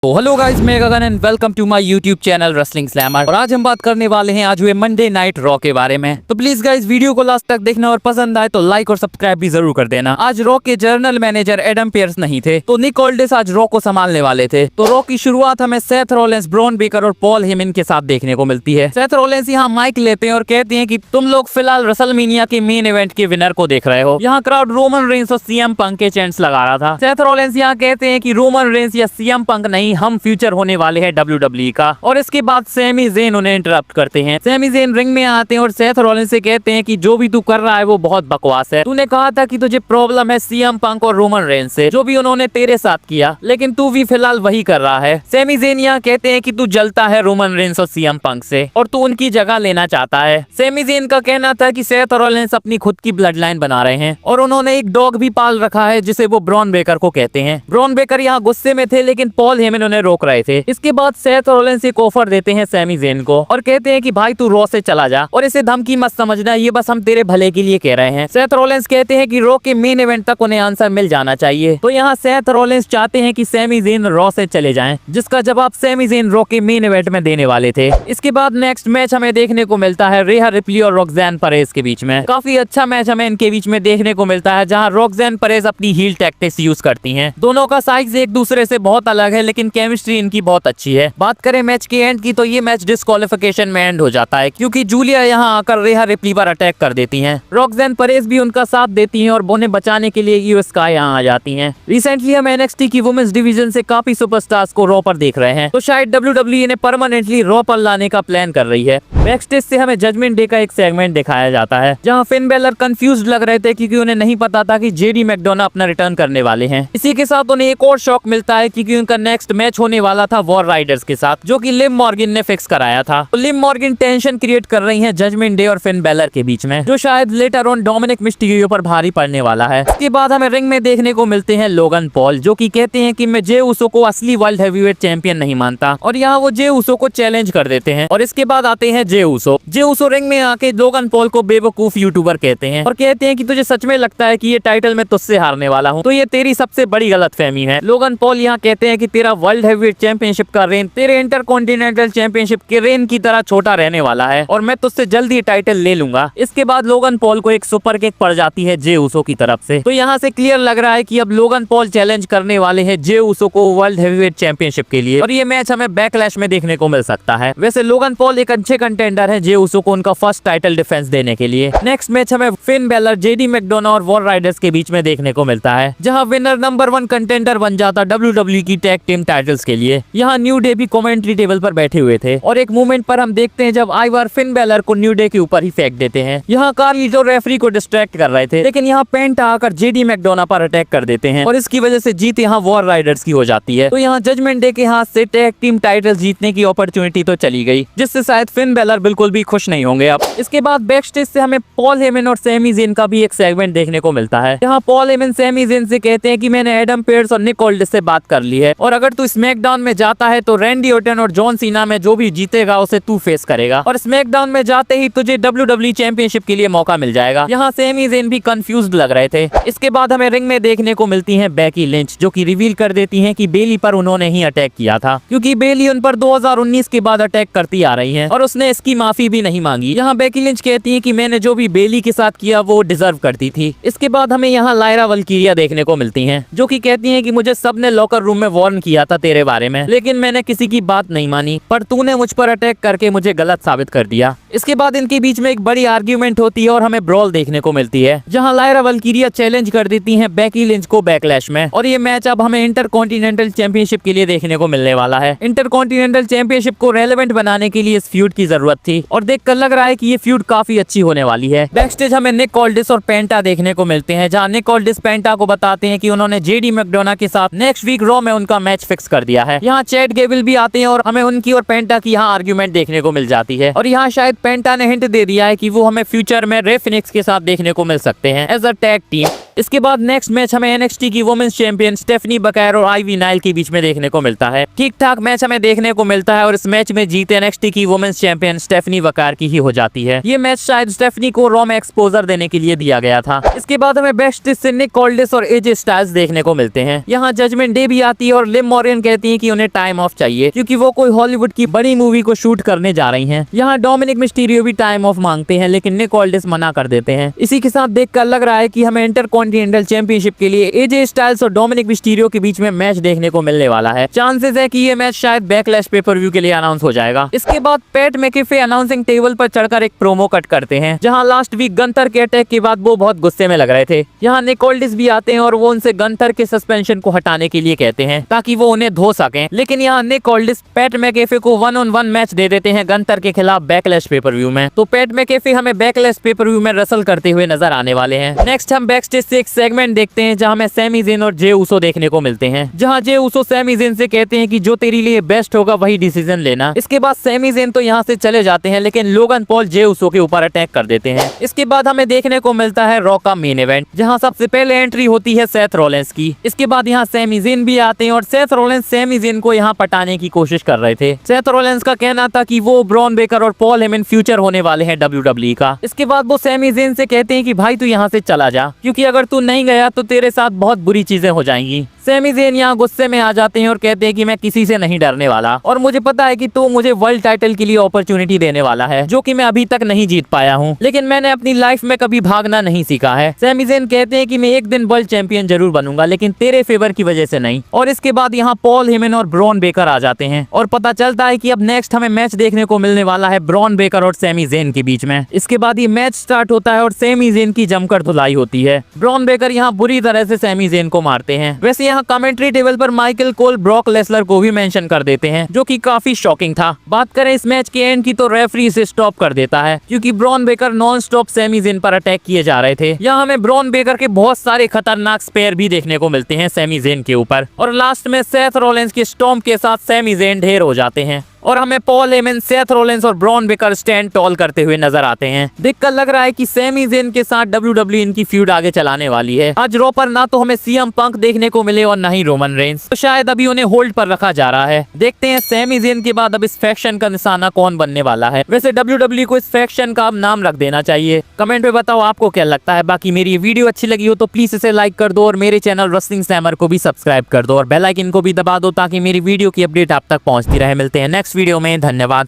तो hello guys, मैं Gagan and welcome to my YouTube channel wrestling slammer. और आज हम बात करने वाले हैं आज हुए मंडे नाइट रॉ के बारे में। तो प्लीज गाइस वीडियो को लास्ट तक देखना और पसंद आए तो लाइक और सब्सक्राइब भी जरूर कर देना। आज रॉ के जनरल मैनेजर एडम पेयर्स नहीं थे, तो निक ऑल्डिस आज रॉ को संभालने वाले थे। तो रॉ की शुरुआत हमें सेथ रॉलिंस, ब्रॉन बेकर और पॉल हेमन के साथ देखने को मिलती है। सेथ रॉलिंस यहाँ माइक लेते हैं और कहते हैं कि तुम लोग फिलहाल रेसलमेनिया के मेन इवेंट के विनर को देख रहे हो। यहाँ क्राउड रोमन रेंस और सीएम पंक के चैंट्स लगा रहा था। सेथ रॉलिंस यहाँ कहते हैं कि रोमन रेंस या सीएम पंक नहीं, हम फ्यूचर होने वाले हैं WWE का। और इसके बाद सैमी ज़ेन उन्हें इंटरप्ट करते हैं। सैमी ज़ेन रिंग में आते हैं और सेथ रॉलिंस से कहते हैं कि जो भी तू कर रहा है वो बहुत बकवास है। तूने कहा था कि तुझे प्रॉब्लम है सीएम पंक और रोमन रेंस से, जो भी उन्होंने तेरे साथ किया, लेकिन तू भी फिलहाल वही कर रहा है। सैमी ज़ेन यहाँ कहते हैं कि तू जलता है रोमन रेंस और सीएम पंक से और तू उनकी जगह लेना चाहता है। सैमी ज़ेन का कहना था कि सेथ रॉलिंस अपनी खुद की ब्लड लाइन बना रहे हैं और उन्होंने एक डॉग भी पाल रखा है जिसे वो ब्रॉन बेकर को कहते हैं। ब्रॉन बेकर यहाँ गुस्से में थे, लेकिन पॉल हेमन उन्हें रोक रहे थे। इसके बाद सेथ रॉलिंस एक ऑफर देते हैं सैमी ज़ेन को और कहते हैं कि भाई तू रॉ से चला जा और इसे धमकी मत समझना, ये बस हम तेरे भले के लिए कह रहे हैं। सेथ रॉलिंस कहते हैं कि रॉ के मेन इवेंट तक उन्हें आंसर मिल जाना चाहिए। तो यहाँ सेथ रॉलिंस चाहते हैं कि सैमी ज़ेन रॉ से चले जाएं, जिसका जवाब सैमी ज़ेन रॉ के मेन इवेंट में देने वाले थे। इसके बाद नेक्स्ट मैच हमें देखने को मिलता है रेहा रिप्ली और रॉक्सैन परेज के बीच में। काफी अच्छा मैच हमें इनके बीच में देखने को मिलता है, जहाँ रॉक्सैन परेज अपनी हील टैक्टिक्स यूज करती हैं। दोनों का साइज एक दूसरे से बहुत अलग है, लेकिन केमिस्ट्री इनकी बहुत अच्छी है। बात करें मैच के एंड की, तो ये मैच डिस्क्वालिफिकेशन में एंड हो जाता है, क्योंकि जूलिया यहाँ आकर रेहा रिप्ली पर अटैक कर देती हैं। रॉक्सैन परेज भी उनका साथ देती हैं और उन्हें बचाने के लिए ईओ स्काई यहाँ आ जाती हैं। रिसेंटली हम एनएक्सटी की वुमेन्स डिवीजन से काफी सुपरस्टार्स को रॉ पर देख रहे हैं, तो शायद WWE इन्हें परमानेंटली रॉ पर लाने का प्लान कर रही है। बैकस्टेज से हमें जजमेंट डे का एक सेगमेंट दिखाया जाता है, जहां फिन बेलर कंफ्यूज्ड लग रहे थे क्योंकि उन्हें नहीं पता था कि जेडी मैकडोना अपना रिटर्न करने वाले हैं। इसी के साथ उन्हें एक और शॉक मिलता है क्योंकि उनका नेक्स्ट मैच होने वाला था वॉर राइडर्स के साथ, जो कि लिम मॉर्गन ने फिक्स कराया था। तो लिम मॉर्गन टेंशन क्रिएट कर रही हैं जजमेंट डे और फिन बेलर के बीच में, जो शायद लेटर ऑन डोमिनिक मिस्टीरियो पर भारी पड़ने वाला है। इसके बाद हमें रिंग में देखने को मिलते हैं लोगन पॉल, जो कि कहते हैं कि मैं जे उसो को असली वर्ल्ड हैवीवेट चैंपियन नहीं मानता, और यहाँ वो जे उसो को चैलेंज कर देते हैं। और इसके बाद आते हैं जे उसो रिंग में आके लोगन पॉल को बेवकूफ यूट्यूबर कहते हैं और कहते हैं कि तुझे सच में लगता है कि ये टाइटल मैं तुझसे हारने वाला हूँ, तो ये तेरी सबसे बड़ी गलतफहमी है। लोगन पॉल यहाँ कहते हैं कि तेरा वर्ल्ड हैवीवेट चैंपियनशिप का रेन तेरे इंटरकॉन्टिनेंटल चैंपियनशिप के रेन की तरह छोटा रहने वाला है और मैं तुझसे जल्दी ये टाइटल ले लूंगा। इसके बाद लोगन पॉल को एक सुपर किक पड़ जाती है जे उसो की तरफ से। तो यहाँ से क्लियर लग रहा है कि अब लोगन पॉल चैलेंज करने वाले हैं जे उसो को वर्ल्ड हैवीवेट चैंपियनशिप के लिए, और ये मैच हमें बैकलैश में देखने को मिल सकता है। वैसे लोगन पॉल एक अच्छे कंटेंडर है जे उसो को उनका फर्स्ट टाइटल डिफेंस देने के लिए। नेक्स्ट मैच हमें फिन बेलर, जेडी मैकडोना और वॉर राइडर्स के बीच में देखने को मिलता है, जहां विनर नंबर 1 कंटेंडर बन जाता WWE की टैग टीम टाइटल्स के लिए। यहाँ न्यू डे भी कमेंट्री टेबल पर बैठे हुए थे और एक मूवमेंट पर हम देखते हैं जब आइवर फिन बेलर को न्यू डे के ऊपर ही फेंक देते हैं। यहाँ कार्ली जो रेफरी को डिस्ट्रैक्ट कर रहे थे, लेकिन यहाँ पेंटा आकर जेडी मैकडोना पर अटैक कर देते हैं और इसकी वजह से जीत यहाँ वॉर राइडर्स की हो जाती है। तो यहाँ जजमेंट डे के हाथ से टैग टीम टाइटल जीतने की अपॉर्चुनिटी तो चली गई, जिससे शायद फिन बेलर बिल्कुल भी खुश नहीं होंगे अब। इसके बाद बैकस्टेज से हमें पॉल हेमन और सैमी ज़ेन का भी एक सेगमेंट देखने को मिलता है। यहाँ पॉल हेमन सैमी ज़ेन से कहते हैं कि मैंने एडम पेयर्स और निक ऑल्डिस से बात कर ली है, और अगर तू स्मैकडाउन में जाता है तो रैंडी ऑर्टन और जॉन सीना में जो भी जीतेगा उसे तू फेस करेगा, और स्मैकडाउन में जाते ही तुझे WWE चैंपियनशिप के लिए मौका मिल जाएगा। यहाँ सैमी ज़ेन भी कंफ्यूज्ड लग रहे थे। इसके बाद हमें रिंग में देखने को मिलती हैं बेकी लिंच, जो कि रिवील कर देती हैं कि बेली पर उन्होंने ही अटैक किया था, क्योंकि बेली उन पर 2019 के बाद अटैक करती आ रही है और उसने इसकी माफी भी नहीं मांगी। यहाँ बेकी लिंच कहती है कि मैंने जो भी बेली के साथ किया वो डिजर्व करती थी। इसके बाद हमें यहाँ लायरा वल्कीरिया देखने को मिलती हैं, जो कि कहती हैं कि मुझे सबने लॉकर रूम में वार्न किया था तेरे बारे में, लेकिन मैंने किसी की बात नहीं मानी, पर तूने मुझ पर अटैक करके मुझे गलत साबित कर दिया। इसके बाद इनके बीच में एक बड़ी आर्ग्यूमेंट होती है और हमें ब्रॉल देखने को मिलती है, जहां लायरा वल्कीरिया चैलेंज कर देती हैं बेकी लिंच को बैकलैश में, और ये मैच अब हमें इंटरकॉन्टिनेंटल चैंपियनशिप के लिए देखने को मिलने वाला है। इंटरकॉन्टिनेंटल चैंपियनशिप को रेलेवेंट बनाने के लिए इस फ्यूड की जरूरत थी और देखकर लग रहा है कि ये फ्यूड काफी अच्छी होने वाली है। बैकस्टेज हमें निक ऑल्डिस और पेंटा देखने को मिलते हैं, जहां निक ऑल्डिस पेंटा को बताते हैं कि उन्होंने जेडी मैकडोना के साथ नेक्स्ट वीक रॉ में उनका मैच फिक्स कर दिया है। यहाँ चैट गेबल भी आते हैं और हमें उनकी और पेंटा की यहाँ आर्ग्यूमेंट देखने को मिल जाती है, और यहाँ शायद पेंटा ने हिंट दे दिया है कि वो हमें फ्यूचर में रे फिनिक्स के साथ देखने को मिल सकते हैं एज अ टैग टीम। इसके बाद नेक्स्ट मैच हमें NXT की वुमेन्स चैंपियन स्टेफनी बकैर और आईवी नाइल के बीच में देखने को मिलता है। ठीक ठाक मैच हमें देखने को मिलता है और इस मैच में जीत NXT की वुमेन्स चैंपियन स्टेफनी बकैर की ही हो जाती है। ये मैच शायद स्टेफनी को रॉ में एक्सपोजर देने के लिए दिया गया था। इसके बाद हमें बेस्ट से निक ऑल्डिस और AJ स्टाइल्स देखने को मिलते हैं। यहाँ जजमेंट डे भी आती है और लिव मॉरियन कहती है कि उन्हें टाइम ऑफ चाहिए क्योंकि वो कोई हॉलीवुड की बड़ी मूवी को शूट करने जा रही हैं। यहाँ डोमिनिक मिस्टीरियो भी टाइम ऑफ मांगते हैं लेकिन निक ऑल्डिस मना कर देते हैं। इसी के साथ देखकर लग रहा है कि हमें इंटरकॉन्टिनेंटल चैंपियनशिप के लिए AJ स्टाइल्स और डोमिनिक मिस्टीरियो के बीच में मैच देखने को मिलने वाला है। चांसेस है कि ये मैच शायद बैकलैश पेपर-व्यू के लिए अनाउंस हो जाएगा। इसके बाद पैट मैकेफे अनाउंसिंग टेबल पर चढ़कर एक प्रोमो कट करते हैं जहां लास्ट वीक गंथर के अटैक के बाद वो बहुत गुस्से में लग रहे थे। यहाँ निक ऑल्डिस भी आते हैं और वो उनसे गंथर के सस्पेंशन को हटाने के लिए कहते हैं ताकि वो उन्हें धो सकें। लेकिन यहाँ निक ऑल्डिस पैट मैकेफे को 1-on-1 मैच दे देते हैं गंथर के खिलाफ बैकलैश पेपर-व्यू में। तो पैट मैकेफे हमें बैकलैश पेपर-व्यू में रसल करते हुए नजर आने वाले हैं। नेक्स्ट हम बैकस्टेज से एक सेगमेंट देखते हैं जहाँ हमें सैमी ज़ेन और जे उसो देखने को मिलते हैं। जहाँ जे उसो सैमी ज़ेन से कहते हैं कि जो तेरे लिए बेस्ट होगा वही डिसीजन लेना। इसके बाद सैमी ज़ेन तो यहाँ से चले जाते हैं लेकिन लोगन पॉल जे उसो के ऊपर अटैक कर देते हैं। इसके बाद हमें देखने को मिलता है रॉ का मेन इवेंट जहाँ सबसे पहले एंट्री होती है सेथ रॉलिंस की। इसके बाद यहाँ सैमी ज़ेन भी आते हैं और सेथ रॉलिंस सैमी ज़ेन को यहाँ पटाने की कोशिश कर रहे थे। सेथ रॉलिंस का कहना था कि वो ब्रॉन बेकर और पॉल हेमन फ्यूचर होने वाले हैं WWE का। इसके बाद वो सैमी ज़ेन से कहते हैं कि भाई तू यहाँ से चला जा क्योंकि अगर तू नहीं गया तो तेरे साथ बहुत बुरी चीजें हो जाएंगी। सैमी ज़ेन यहाँ गुस्से में आ जाते हैं और कहते हैं कि मैं किसी से नहीं डरने वाला और मुझे पता है कि तू मुझे वर्ल्ड टाइटल के लिए अपॉर्चुनिटी देने वाला है जो कि मैं अभी तक नहीं जीत पाया हूँ, लेकिन मैंने अपनी लाइफ में कभी भागना नहीं सीखा है। सैमी ज़ेन कहते हैं कि मैं एक दिन वर्ल्ड चैंपियन जरूर बनूंगा लेकिन तेरे फेवर की वजह से नहीं। और इसके बाद यहाँ पॉल हेमन और ब्रॉन बेकर आ जाते हैं और पता चलता है कि अब नेक्स्ट हमें मैच देखने को मिलने वाला है ब्रॉन बेकर और सैमी ज़ेन के बीच में। इसके बाद ये मैच स्टार्ट होता है और सैमी ज़ेन की जमकर धुलाई होती है। ब्रॉन बेकर यहाँ बुरी तरह से सैमी ज़ेन को मारते हैं। वैसे यहाँ कमेंट्री टेबल पर माइकल कोल ब्रॉक लेसलर को भी मेंशन कर देते हैं जो कि काफी शॉकिंग था। बात करें इस मैच के एंड की तो रेफरी इसे स्टॉप कर देता है क्योंकि ब्रॉन बेकर नॉन स्टॉप सैमी ज़ेन पर अटैक किए जा रहे थे। यहाँ हमें ब्रॉन बेकर के बहुत सारे खतरनाक स्पेयर भी देखने को मिलते हैं सैमी ज़ेन के ऊपर और लास्ट में सेथ रॉलिंस के स्टॉम्प के साथ सैमी ज़ेन ढेर हो जाते हैं और हमें पॉल हेमन, सेथ रॉलिंस और ब्रॉन बेकर स्टैंड टॉल करते हुए नजर आते हैं। देखकर लग रहा है कि सैमी ज़ेन के साथ WWE इनकी फ्यूड आगे चलाने वाली है। आज रॉ पर ना तो हमें CM पंक देखने को मिले और ना ही रोमन रेंस, तो शायद अभी उन्हें होल्ड पर रखा जा रहा है। देखते हैं सैमी ज़ेन के बाद अब इस फैक्शन का निशाना कौन बनने वाला है। वैसे WWE को इस फैक्शन का अब नाम रख देना चाहिए। कमेंट में बताओ आपको क्या लगता है। बाकी मेरी वीडियो अच्छी लगी हो तो प्लीज इसे लाइक कर दो और मेरे चैनल रेसलिंग स्लैमर को भी सब्सक्राइब कर दो और बेल आइकन को भी दबा दो ताकि मेरी वीडियो की अपडेट आप तक पहुंचती रहे। मिलते हैं नेक्स्ट वीडियो में, धन्यवाद।